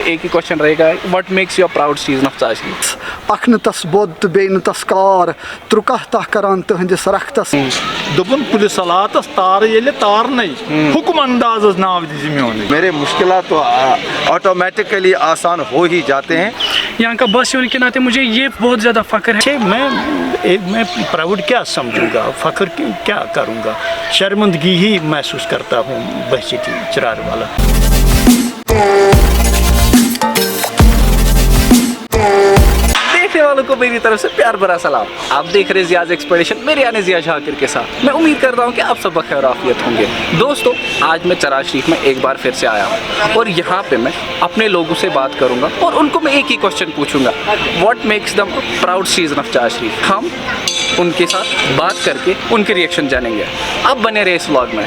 एक ही क्वेश्चन रहेगा, what makes your proud season of चाची? अख तस बोद तो बे तस कार त्रुकह तह करान तुहंदिस रख्तस दोपन पुलिस सलातस तार ये तार नहीं हुक्म अंदाज नाव दिजी मेरे मुश्किलात तो ऑटोमेटिकली आसान हो ही जाते हैं। यहाँ का बस होने के नाते मुझे ये बहुत ज़्यादा फ़ख्र है। मैं प्राउड क्या समझूंगा, फख्र क्या करूंगा, शर्मिंदगी ही महसूस करता हूँ बहसीती चिरार वाला। देखने वालों को मेरी तरफ से प्यार भरा सलाम। आप देख रहे हैं ज़ियाज़ एक्सपेडिशन, मेरे यानी ज़िया झाकिर के साथ। मैं उम्मीद करता हूँ कि आप सब बखैर आफियत होंगे। दोस्तों, आज मैं चराग शरीफ में एक बार फिर से आया हूँ और यहाँ पे मैं अपने लोगों से बात करूँगा और उनको मैं एक ही क्वेश्चन पूछूंगा, what makes the proud season of Chirag Sharif. हम उनके साथ बात करके उनके रिएक्शन जानेंगे। अब बने रहे इस व्लॉग में।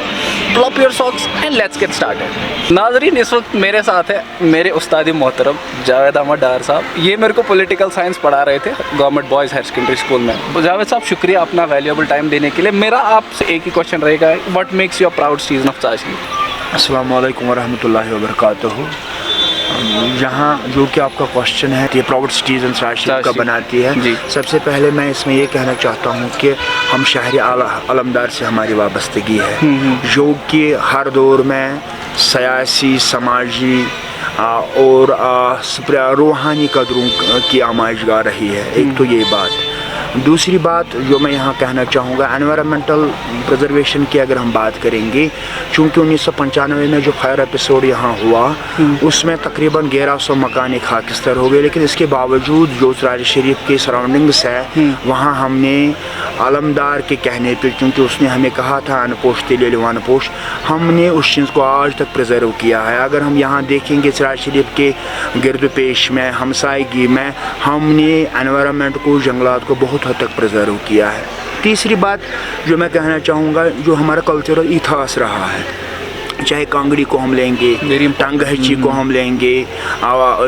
Plop your socks and let's get started। नाज़रीन, इस वक्त मेरे साथ है मेरे उस्ताद मोहतरम जावेद अहमद डार साहब। ये मेरे को पॉलिटिकल साइंस पढ़ा रहे थे government boys higher secondary school में। जावेद साहब, शुक्रिया अपना वैल्यूएबल टाइम देने के लिए। मेरा आपसे एक ही क्वेश्चन रहेगा, what makes your proud season of चाची? अस्सलाम वालेकुम वरहमतुल्लाहि वबरकातुहू। यहाँ जो कि आपका क्वेश्चन है ये प्राउड सिटीजन राशिद का बनाती है। सबसे पहले मैं इसमें ये कहना चाहता हूँ कि हम शहर अलमदार से हमारी वाबस्तगी है, जो कि हर दौर में सियासी, समाजी और रूहानी कदरों की आमाइशगाह रही है। एक तो ये बात। दूसरी बात जो मैं यहाँ कहना चाहूँगा, एनवायरमेंटल प्रिजर्वेशन की अगर हम बात करेंगे, चूँकि 1995 में जो फायर एपिसोड यहाँ हुआ उसमें तकरीबन 1100 मकान खाकिस्तर हो गए, लेकिन इसके बावजूद जो चराग शरीफ के सराउंडिंग्स है वहाँ हमने अलमदार के कहने पे, क्योंकि उसने हमें कहा था अनपोश तेल अनपोश, हमने उस चीज़ को आज तक प्रिजर्व किया है। अगर हम यहाँ देखेंगे चराग शरीफ के गिरद पेश में, हमसायगी में, हमने एनवायरमेंट को, जंगलात को बहुत हद तक प्रिजर्व किया है। तीसरी बात जो मैं कहना चाहूँगा, जो हमारा कल्चरल इतिहास रहा है, चाहे कांगड़ी को हम लेंगे, टंगहची को हम लेंगे,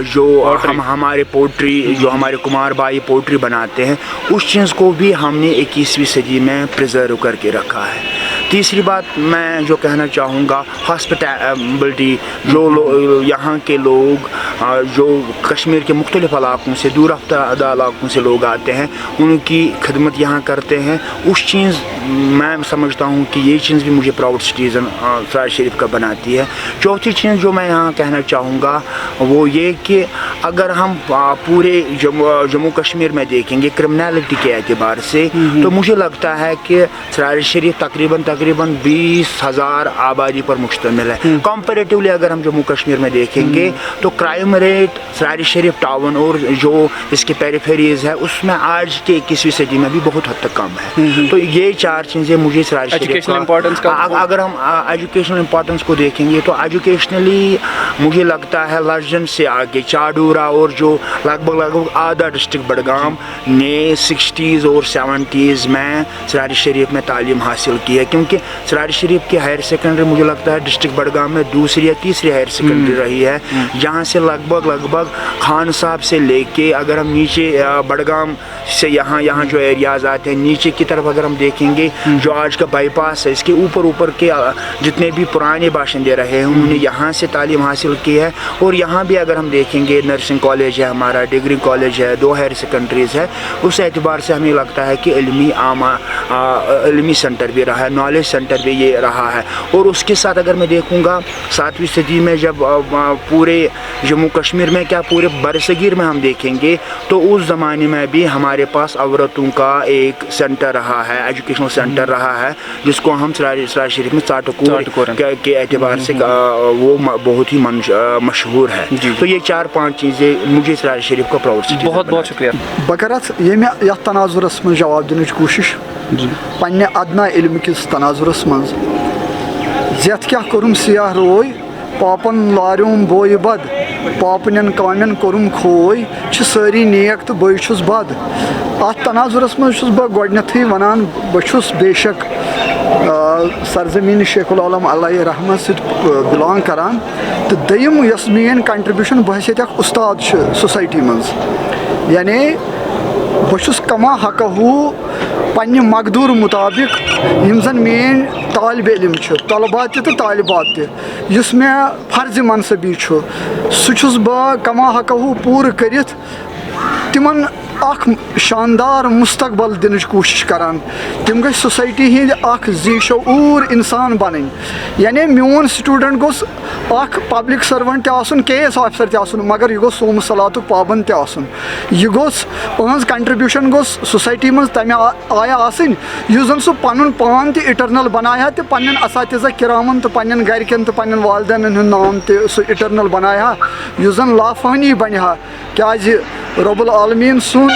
जो हमारे पोट्री, जो हमारे कुमार बाई पोट्री बनाते हैं, उस चीज़ को भी हमने 21वीं सदी में प्रिजर्व करके रखा है। तीसरी बात मैं जो कहना चाहूँगा, हॉस्पिटैलिटी, जो यहाँ के लोग जो कश्मीर के मुख्तलिफ इलाक़ों से, दूर अफ्तार इलाक़ों से लोग आते हैं, उनकी खिदमत यहाँ करते हैं। उस चीज़ मैं समझता हूँ कि ये चीज़ भी मुझे प्राउड सिटीज़न चराग शरीफ का बनाती है। चौथी चीज़ जो मैं यहाँ कहना चाहूँगा वो ये कि अगर हम पूरे जम्मू कश्मीर में देखेंगे क्रिमिनलिटी के एतबार से, तो मुझे लगता है कि चराग शरीफ तकरीबन 20,000 आबादी पर मुश्तमिल है। कंपैरेटिवली अगर हम जम्मू कश्मीर में देखेंगे तो क्राइम रेट चराग शरीफ टाउन और जो इसके पेरिफेरीज है उसमें आज के 21वीं सदी में भी बहुत हद तक कम है। तो ये चार चीज़ें मुझे चराग शरीफ का, अगर हम एजुकेशनल इंपॉर्टेंस को देखेंगे तो एजुकेशनली मुझे लगता है लर्जन से आगे चाडूरा और जो लगभग आधा डिस्ट्रिक्ट बडगाम ने 60s और 70s में चराग शरीफ में तालीम हासिल की है, क्योंकि चराग शरीफ की हायर सेकेंडरी मुझे लगता है डिस्ट्रिक्ट बडगाम में दूसरी या तीसरी हायर सेकेंडरी रही है, जहाँ से लगभग खान साहब से लेके अगर हम नीचे बडगाम से यहाँ जो एरियाज़ आते हैं नीचे की तरफ अगर हम देखेंगे, जो आज का बाईपास है, इसके ऊपर के जितने भी पुराने बाशिंदे रहे हैं उन्होंने यहाँ से तालीम हासिल की है। और यहाँ भी अगर हम देखेंगे नर्सिंग कॉलेज है, हमारा डिग्री कॉलेज है, 2 हायर सेकेंडरीज़ है, उस एतबार से हमें लगता है कि इल्मी सेंटर भी रहा है, नॉलेज सेंटर भी ये रहा है। और उसके साथ अगर मैं देखूँगा 7वीं सदी में जब पूरे जम्मू कश्मीर में क्या पूरे बरसगीर में हम देखेंगे तो उस ज़माने में भी हमारे पास औरतों का एक सेंटर रहा है, एजुकेशनल सेंटर रहा है, जिसको हम चराग शरीफ में चाटकोर के एतबार से वो बहुत ही मशहूर है। तो ये 4-5 चीज़ें मुझे चराग शरीफ का प्राउड सिटी। बहुत शुक्रिया। बकरत ये मैं यह तनाजुरस में जवाब देने की कोशिश पन्ने अदना इल्म किस तनाजुरस मज जत क्या करुम सियाह रोय पापन लारुम बोय बद पापन कामन करुम खोय सारी नेक तो बे बद। अत तनाजुरस मज बे वनान बहुस बेशक सरजमीन शेखुल आलम अलैहि रहमत से बिलोंग करान। तो दयम यस मेन कंट्रीब्यूशन बहसीत उस्ताद सोसाइटी मज, यानी बहुस कमा हक پنہ مقدور مطابق یم زن مین طالب علم طلبات تو طالبات تس میں فرض منصبی سہ بہ کما ہکو پور کرت تمن اخ شاندار مستقبل دنچ کوشش کران تم گھ سوسائٹی ہند اخ ذی شعور انسان بنن یعنی میون سٹوڈنٹ گوس اخ پبلک سروینٹ تہ کے ایس آفیسر تہ مگر یہ گوس صوم صلات پابند تہ یہ گوس اہز کنٹربیوشن گوس سوسائٹی من تمہ آیا آسن اس زن سہ پن پان تہ اٹرنل بنایا تہ پنن اساتذہ کرامن تو پنن گرکن تو پنن والدین ہند نام تہ سہ اٹرنل بنایا اس زن لافہانی بنہا کیازِ رب العالمین سن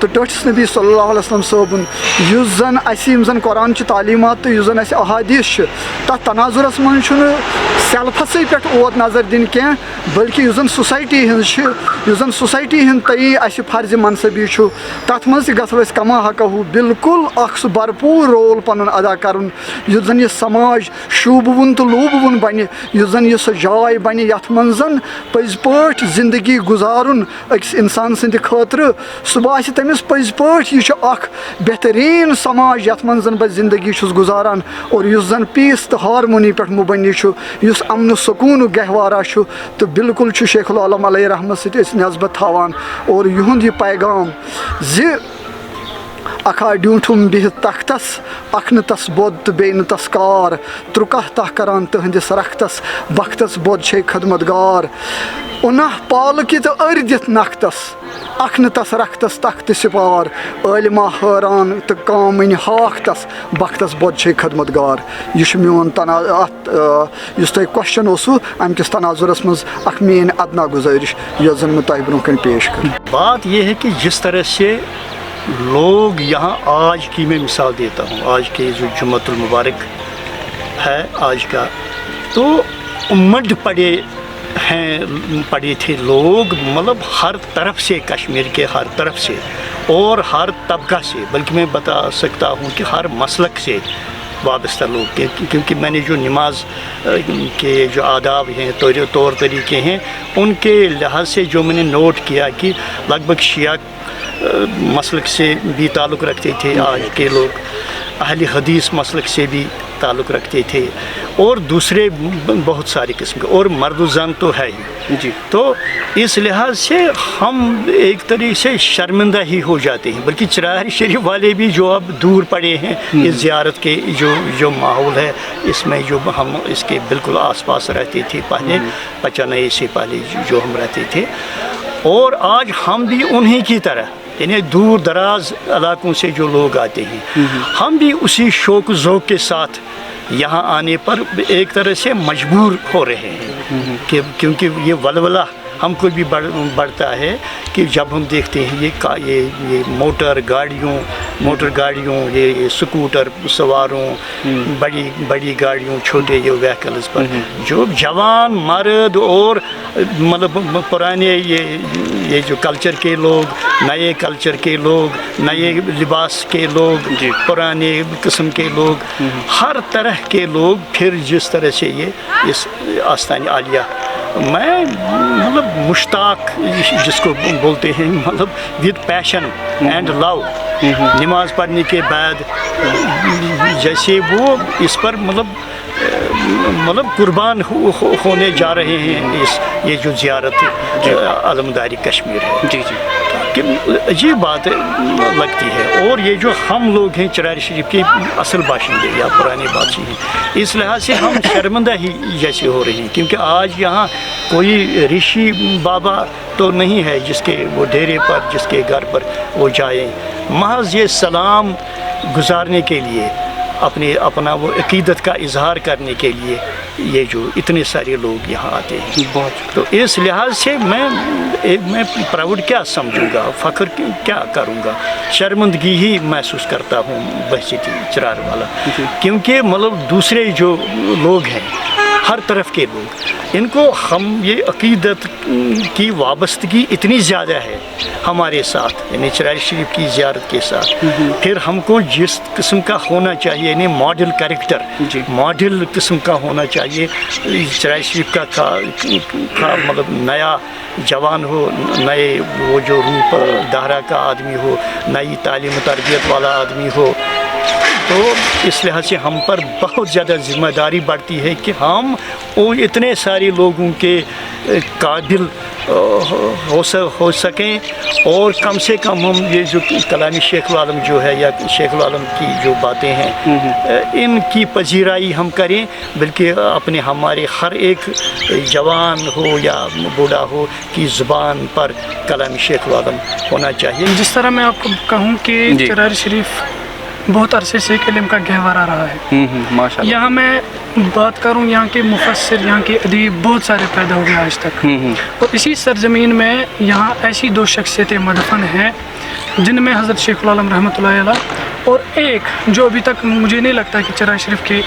تو ٹھس نبی صلی اللہ علیہ وسلم صٲبُن یُس زن اَسہِ یِم زن قرآن چہِ تعلیٖمات تہٕ یُس زن اَسہِ احادیٖث چھِ تتھ تناظُرس منٛز چھُنہٕ سیلفسٕے پٮ۪ٹھ اوت نظر دِنۍ کینٛہہ بلکہِ یُس زن سوسایٹی ہٕنٛز چھِ یُس زن سوسایٹی ہُنٛد تعیٖن اَسہِ فرضِ منصبی چھُ تتھ منٛز تہِ گژھو أسۍ کما ہکہو بالکل اکھ سُہ بھرپوٗر رول پنُن ادا کرُن یُتھ زن یہِ سماج شوٗبوُن تہٕ لوٗبوُن بنہِ یُس زن یہِ سۄ جاے بنہِ یتھ منٛز زن پٔزۍ پٲٹھۍ زندگی گُزارُن أکِس انسان سٕنٛدِ خٲطرٕ سُہ باسہِ تٔمِس پٔزۍ پٲٹھۍ یہِ چھُ اکھ بہتریٖن سماج یتھ منٛز زن بہٕ زندگی چھُس گُزاران اور یُس زن پیٖس تہٕ ہارمونی پٮ۪ٹھ مبنی چھُ یُس امنہٕ سکوٗنُک گہوارہ چھُ تہٕ بالکل چھُ شیخ العالم علیہ رحمت سۭتۍ أسۍ نسبت تھاوان اور یِہُنٛد یہِ پیغام زِ اکھا ڈیوٗٹھُم بِہِتھ تختس اکھ نہٕ تس بود تہٕ بیٚیہِ نہٕ تس کار ترُکاہ تاہ کران تٕہنٛدِس رختس بختس بود چھے خدمت گار اُناہ پالکہِ تہٕ أرۍ دِتھ نختس اکھ نہٕ تس رختس تختہٕ سپار عٲلما حٲران تہٕ کامٕنۍ ہاکھ تس بختس بود چھے خدمت گار یہ چھُ میون اتھ یُس تۄہہِ کوسچن اوسوٕ امہِ کِس تناظُرس منٛز اکھ میٲنۍ ادنا گُزٲرِش یۄس زن مےٚ تۄہہِ برونٛہہ کَنہِ پیش کٔر بات یہ ہے کہ جس طرح سے لوگ یہاں آج کی میں مثال دیتا ہوں آج کے جو جمعۃ المبارک ہے آج کا تو مڈ پڑے تھے لوگ مطلب ہر طرف سے کشمیر کے ہر طرف سے اور ہر طبقہ سے بلکہ میں بتا سکتا ہوں کہ ہر مسلک سے وابستہ لوگ کیونکہ میں نے جو نماز کے جو آداب ہیں طور طریقے ہیں ان کے لحاظ سے جو میں نے نوٹ کیا کہ لگ بھگ شیعہ مسلک سے بھی تعلق رکھتے تھے آج کے لوگ اہل حدیث مسلک سے بھی تعلق رکھتے تھے اور دوسرے بہت سارے قسم کے اور مرد و زن تو ہے ہی جی تو اس لحاظ سے ہم ایک طریقے سے شرمندہ ہی ہو جاتے ہیں بلکہ چراغ شریف والے بھی جو اب دور پڑے ہیں اس زیارت کے جو ماحول ہے اس میں جو ہم اس کے بالکل آس پاس رہتے تھے پہلے 95 سے پہلے جو ہم رہتے تھے اور آج ہم بھی انہی کی طرح یعنی دور دراز علاقوں سے جو لوگ آتے ہیں ہم بھی اسی شوق و ذوق کے ساتھ یہاں آنے پر ایک طرح سے مجبور ہو رہے ہیں کہ کیونکہ یہ ولولہ ہم کو بھی بڑھتا ہے کہ جب ہم دیکھتے ہیں یہ موٹر گاڑیوں یہ سکوٹر سواروں بڑی گاڑیوں چھوٹے یہ وہیکلز پر جو جوان مرد اور مطلب پرانے یہ جو کلچر کے لوگ نئے کلچر کے لوگ نئے لباس کے لوگ پرانے قسم کے لوگ ہر طرح کے لوگ پھر جس طرح سے یہ اس آستان عالیہ میں مطلب مشتاق جس کو بولتے ہیں مطلب ود پیشن اینڈ لو نماز پڑھنے کے بعد جیسے وہ اس پر مطلب قربان ہونے جا رہے ہیں یہ جو زیارت علمداری کشمیر ہے جی جی کہ عجیب بات لگتی ہے اور یہ جو ہم لوگ ہیں چراری شریف کے اصل باشندے یا پرانے بادشاہ ہیں اس لحاظ سے ہم شرمندہ ہی جیسے ہو رہے ہیں کیونکہ آج یہاں کوئی رشی بابا تو نہیں ہے جس کے وہ ڈیرے پر جس کے گھر پر وہ جائیں محض یہ سلام گزارنے کے لیے اپنا وہ عقیدت کا اظہار کرنے کے لیے یہ جو اتنے سارے لوگ یہاں آتے ہیں تو اس لحاظ سے میں پراؤڈ کیا سمجھوں گا فخر کیا کروں گا شرمندگی ہی محسوس کرتا ہوں بحثیت چرار والا کیونکہ مطلب دوسرے جو لوگ ہیں ہر طرف کے لوگ इनको हम ये अकीदत की वाबस्तगी इतनी ज़्यादा है हमारे साथ, यानी चरार शरीफ की ज़ियारत के साथ। फिर हमको जिस किस्म का होना चाहिए, यानी मॉडल कैरेक्टर, मॉडल किस्म का होना चाहिए। चरार शरीफ का मतलब नया जवान हो, नए वो जो रूप दायरा का आदमी हो, नई तालीम तरबियत वाला आदमी हो। तो इस लिहाज से हम पर बहुत ज़्यादा ज़िम्मेदारी बढ़ती है कि हम वो इतने सारे लोगों के काबिल हो सकें, और कम से कम हम ये जो कलामी शेख आलम जो है या शेख आलम की जो बातें हैं इनकी पजीराई हम करें, बल्कि अपने हमारे हर एक जवान हो या बूढ़ा हो की ज़ुबान पर कलामी शेख आलम होना चाहिए। जिस तरह मैं आपको कहूँ कि चरार शरीफ बहुत अरसे से इल्म का गहवारा रहा है। माशाअल्लाह। यहाँ मैं बात करूँ, यहाँ के मुफस्सिर, यहाँ के अदीब बहुत सारे पैदा हो गए आज तक। और इसी सरजमीन में यहाँ ऐसी दो शख्सियतें मदफन हैं जिनमें हज़रत शेख आलम रहमतुल्लाह अलैह और एक जो अभी तक मुझे नहीं लगता कि चरार शरीफ के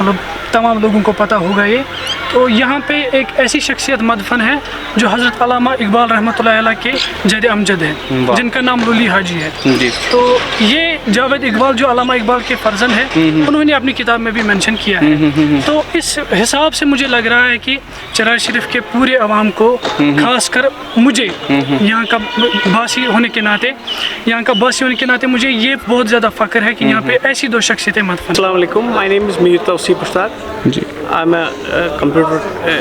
मतलब तमाम लोगों को पता होगा ये, तो यहाँ पे एक ऐसी शख्सियत मदफन है जो हज़रत अल्लामा इकबाल रहमतुल्लाह अलैह के जद अमजद हैं, जिनका नाम लुली हाजी है। तो ये जावेद इकबाल जो अल्लामा इकबाल के फर्जन है, उन्होंने अपनी किताब में भी मेंशन किया है। तो इस हिसाब से मुझे लग रहा है कि चरार शरीफ के पूरे अवाम को, खासकर मुझे यहाँ का बासी होने के नाते मुझे ये बहुत ज़्यादा फ़ख्र है कि यहाँ पे ऐसी दो शख्सियतें मदफन। अस्सलाम वालेकुम, my name is Mir Tauseef Ustad. I am a computer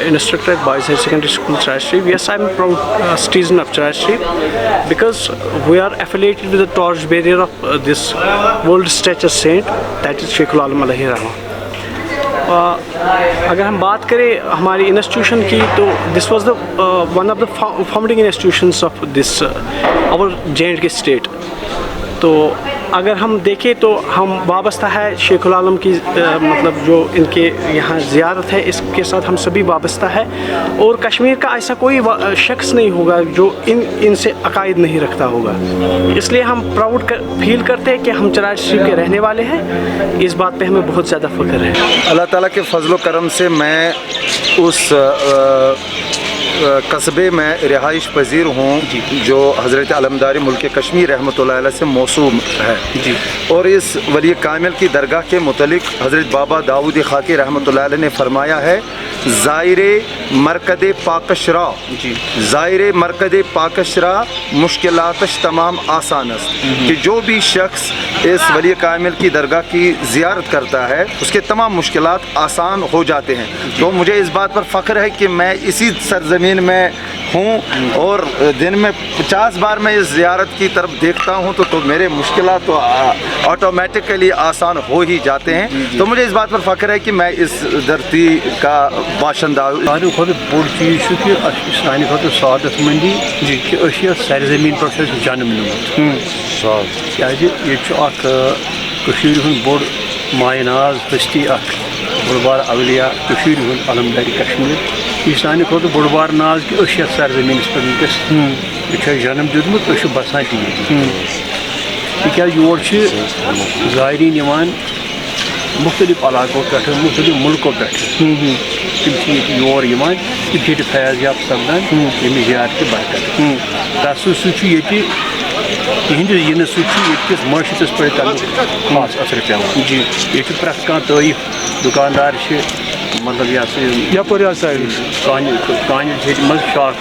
instructor at Boys High Secondary School, Chiraag Sharif. Yes, I am a proud citizen of Chiraag Sharif because we are affiliated with the torch bearer of this world stature saint, that is Sheikh Alam Alaihi Rahma. अगर हम बात करें हमारी institution की, तो this was the one of the founding institutions of this our J&K state. तो अगर हम देखें तो हम वाबस्ता है शेख आलम की मतलब जो इनके यहाँ ज़ियारत है इसके साथ हम सभी वाबस्ता है, और कश्मीर का ऐसा कोई शख्स नहीं होगा जो इनसे अकायद नहीं रखता होगा। इसलिए हम प्राउड फील करते हैं कि हम चराग शरीफ के रहने वाले हैं। इस बात पे हमें बहुत ज़्यादा फ़ख्र है। अल्लाह ताला के फजल करम से मैं उस कस्बे में रिहाइश पजीर हूँ जो हज़रत अलमदारी मुल्क कश्मीर रहमतुल्लाह अलैह से मौसूम है जी। और इस वली कामिल की दरगाह के मुतलिक हज़रत बाबा दाऊद खाकी रहमतुल्लाह अलैह ने फरमाया है, ज़ायरे मरकद पाकशरा जी, ज़ायरे मरकद पाकशरा मुश्किलातश तमाम आसानस, कि जो भी शख्स इस वली कामिल की दरगाह की ज़ियारत करता है उसके तमाम मुश्किलात आसान हो जाते हैं। तो मुझे इस बात पर फ़ख्र है कि मैं इसी सरज़मीन में हूँ और दिन में 50 बार मैं इस ज़ियारत की तरफ देखता हूँ तो मेरे मुश्किलात तो ऑटोमेटिकली आसान हो ही जाते हैं। तो मुझे इस बात पर फ़ख्र है कि मैं इस धरती का बाशिंदा हूँ। सारे खुद बोड़ चीज़ कि सानी खुद सादत मंदी जी कि सरजमीन पर जन्म निमुत ये बोड़ मायनाज हस्ती बुढ़बार अवलिया अलमदारी कश्मीर, यह सानि खुद बुढ़बार नाज कि सरजमीन पे वनकस जन्म दितमुत बसान तक योर ज़ायरीन मुख्तलिफ इलाकों पे मुख्तलिफ मुल्कों पे तम योर तम फैज़ याब सपदान यमि ज़ियारत की बरकत तस तिहंदिस इन सकिस मशतस पे खास असर पे जी। ये प्रत कह तयफ दुकानदार मतलब कान शाख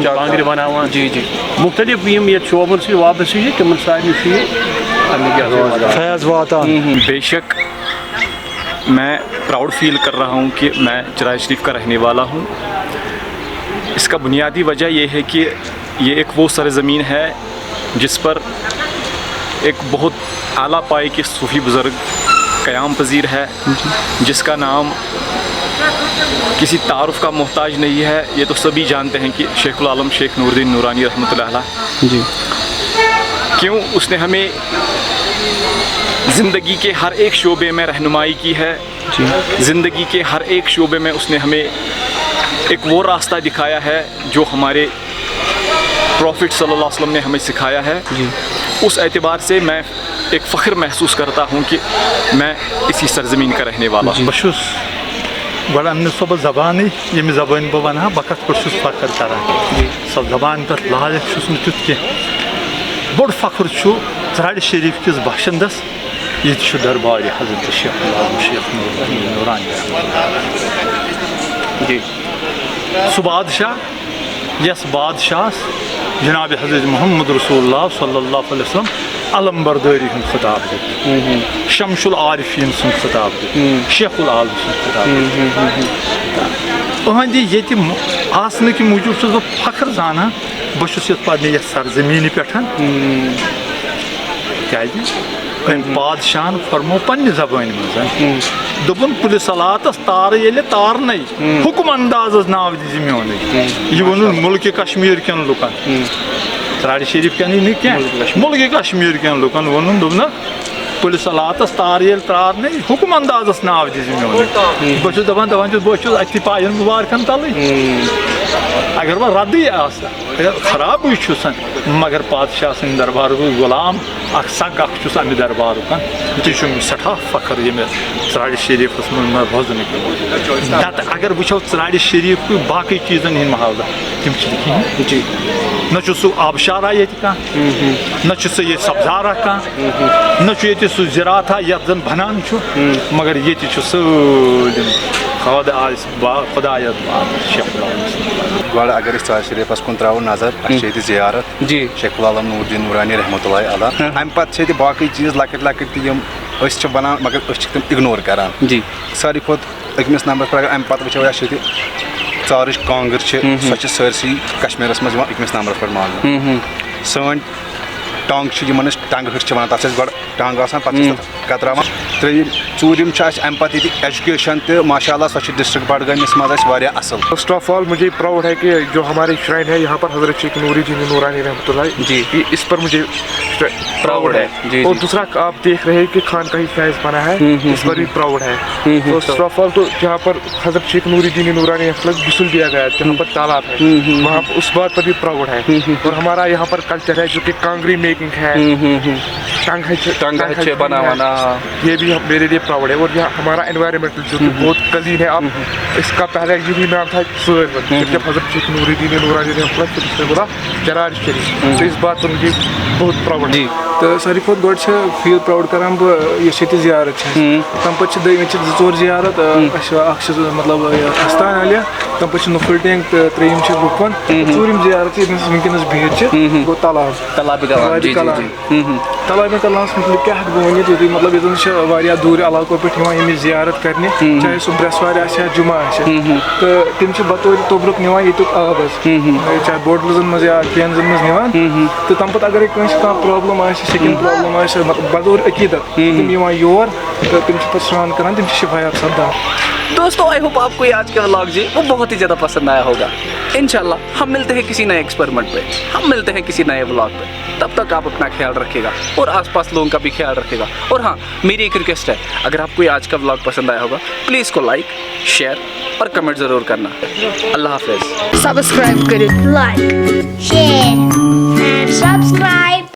कांग्र बनावान जी जी मुख्तलिफ ये शोबन से वाबस्त तम सारे फैज़ वातान। बेशक मैं प्राउड फील कर रहा हूँ कि मैं चराग शरीफ का रहने वाला हूँ। इसका बुनियादी वजह यह है कि ये एक वो सरज़मीन है जिस पर एक बहुत आला पाए के सूफ़ी बुज़ुर्ग क़याम पज़ीर है, जिसका नाम किसी तारुफ़ का मोहताज नहीं है। ये तो सभी जानते हैं कि शेख आलम शेख नूरुद्दीन नूरानी रहमतुल्लाह अलैह जी। क्यों उसने हमें ज़िंदगी के हर एक शोबे में रहनुमाई की है जी। ज़िंदगी के हर एक शोबे में उसने हमें एक वो रास्ता दिखाया है जो हमारे प्रॉफिट सल्लल्लाहु अलैहि वसल्लम ने हमें सिखाया है जी। उस एतबार से मैं एक फ़ख्र महसूस करता हूँ कि मैं इसी सरज़मीन का रहने वाला हूँ। गो सब जबान ये जबान बह वन बह कत पे फख्र कर सो जबान पे लायक तुत कह बोड़ फख्र त्राड़ शरीफ किस बशिंदस ये दरबार हजरत शेख नूरानी जी सह बादशाह यस बादशाह जनाब हजरत मोहम्मद रसूलुल्लाह सल्लल्लाहु अलैहि वसल्लम अलमबरदारी हूँ खिताब दित शमशुल आरिफीन सुन खिताब दित शेखुल आलम सुन खिताब अहंद ये आसने कि मूजूब बह फख्र जाना बहुत पे सरजमीन पे क्या बादशाह फरमो पन्ने जबान मज दोपन पुलिस सलातस तार ये तारन हुक्म अंदाज नाव दी मोन यह वो मुल्क कश्मीर कन लुकन त्राड़ शरीफ कन क्या मुल्क कश्मीर कन लुकन वो दोपन पुलिस सलातस तार ये तारन हुक्म अंदाजस नाव दी मोन बहुत दपान दपान बहुत अति पायन मुबारकन तल अगर वह रद्दी अगर खराब वन मगर पादशाह सद दरबार गुलाम सग अमे दरबार यह सठा फख्र ये त्राड़ शरीफ मज रोजन नत अगर वो त्राड़ शरीफ बाकी चीज़न हंद महावत तम कहीं न सह आबशारा ये न सह सब्जारा कह न सह ज़राता ये जन बनान मगर ये सलम खुदायत गो अगर त्राड़ शरीफस कुन त्रो नजर जियारत जी शेखुल आलम नूरुद्दीन नूरानी रहमतुल्लाहि अलैह अम पे बाकी चीज़ लकट लकट तम बनान मगर तम इग्नोर करान जी सारी खुद अकमिस नंबर पर अगर अम पे वो चारच कांगर सो सरसी कश्मीरस मज अकमिस नंबर पर मान सन टंग टंग हट वन तथ गो टंग पे कतरान त्रीम चूरिम अम पे एजुकेशन तो माशाअल्लाह सो डिस्ट्रिक्ट बडगामिस मज असल। फर्स्ट ऑफ ऑल मुझे प्राउड है कि जो हमारी श्राइन है यहाँ पर हजरत शेख नूरुद्दीन नूरानी रहमतुल्लाह जी इस पर मुझे प्राउड है जी, और जी। दूसरा आप देख रहे हैं कि खान का ही फैज बना है इस पर भी प्राउड है। फर्स्ट ऑफ ऑल तो जहाँ पर हजरत शेख नूरुद्दीन नूरानी गुस्ल दिया गया जहाँ पर तालाब है वहाँ उस बात पर भी प्राउड है। और हमारा यहाँ पर कल्चर है जो कि कांगरी मेकिंग है टंग बनाना ये भी मेरे लिए प्राउड है। और यहाँ हमारा एनवायरनमेंटल जो कि बहुत क्लीन है। अब इसका पहले यही नाम था सर्वन जब हजरत शेख नूरुद्दीन नूरानी ने उसने बोला जरार शरीफ तो इस बात पर मुझे बहुत प्राउड है। तो सारी खुद गोड फील प्राउड करान बह जियारत तम पे दम जोर जियारत मतलब आस्थान आलिया तम पे नुफल टैंक तो त्रेम रुकवन चूरिम जियारत वनकस भीड़ गो तालाब तलाब कलास मतलब क्या बह वन ये मतलब ये दूर इलाकों पे जियारत करने चाहे सह ब्रसवार आ जुमा तो तम बतौर तोब्रुक निवान ये आब चाहे बोटलजन मज या कैनजन मज निवान तो तम पे अगर प्रॉब्लम स्किन प्रॉब्लम बतौर अकीदत तम योर तो तम स्नान करान तम शिफायत सपदान। दोस्तों आई होप आपको ये आज का व्लॉग जी वो बहुत ही ज़्यादा पसंद आया होगा। इंशाल्लाह हम मिलते हैं किसी नए एक्सपेरिमेंट पे, हम मिलते हैं किसी नए व्लॉग पे। तब तक आप अपना ख्याल रखिएगा और आसपास लोगों का भी ख्याल रखिएगा। और हाँ, मेरी एक रिक्वेस्ट है, अगर आपको ये आज का व्लॉग पसंद आया होगा प्लीज़ इसको लाइक शेयर और कमेंट ज़रूर करना। अल्लाह हाफिज़। सब्सक्राइब करें, लाइक शेयर